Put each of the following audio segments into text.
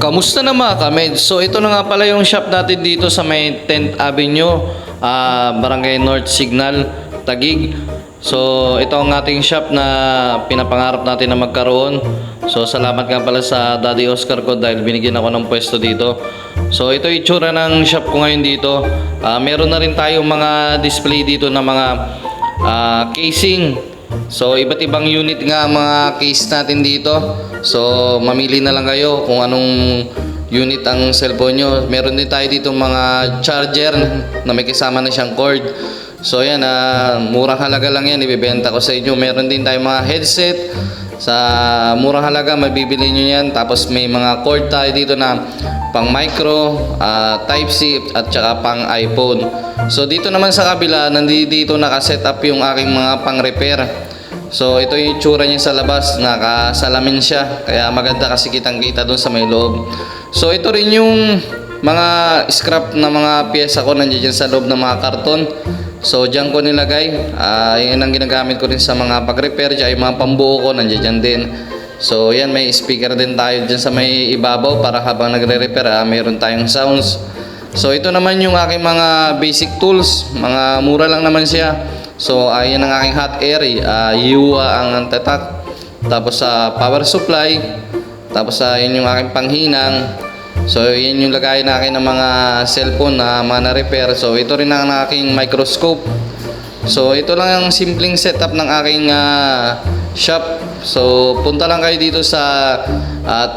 Kamusta na mga kamed? So ito na nga pala yung shop natin dito sa may 10th Avenue, Barangay North Signal, Taguig. So ito ang ating shop na pinapangarap natin na magkaroon. So salamat nga pala sa Daddy Oscar ko dahil binigyan ako ng pwesto dito. So ito yung itsura ng shop ko ngayon dito. Meron na rin tayong mga display dito na mga casing. So iba't ibang unit nga mga case natin dito. So mamili na lang kayo kung anong unit ang cellphone nyo. Meron din tayo dito mga charger na may kasama na siyang cord. So yan, murang halaga lang yan, ibibenta ko sa inyo. Meron din tayo mga headset. Sa murang halaga mabibili nyo yan. Tapos may mga cord tayo dito na pang micro, Type-C at saka pang iPhone. So dito naman sa kabila, nandito nakaset up yung aking mga pang repair. So ito yung itsura niya sa labas, nakasalamin siya, kaya maganda kasi kitang kita doon sa may loob. So ito rin yung mga scrap na mga piyesa ko nandiyan sa loob ng mga karton. So diyan ko nilagay, yun ang ginagamit ko rin sa mga pag-repair, yung mga pambuo ko nandiyan din. So yan, may speaker din tayo dyan sa may ibabaw para habang nagre-repair mayroon tayong sounds. So ito naman yung aking mga basic tools, mga mura lang naman siya. So ayan ang aking hot air, Yua ang tatak. Tapos sa power supply. Tapos yun yung aking panghinang. So yan yung lagay na akin ng mga cellphone na mga na-repair. So ito rin ang aking microscope. So ito lang ang simpleng setup ng aking shop. So punta lang kayo dito sa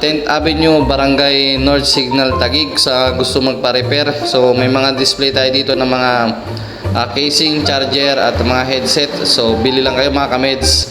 10th Avenue, Barangay North Signal, Taguig sa gusto magpa-repair. So may mga display tayo dito ng mga casing, charger at mga headset. So bili lang kayo mga kameds.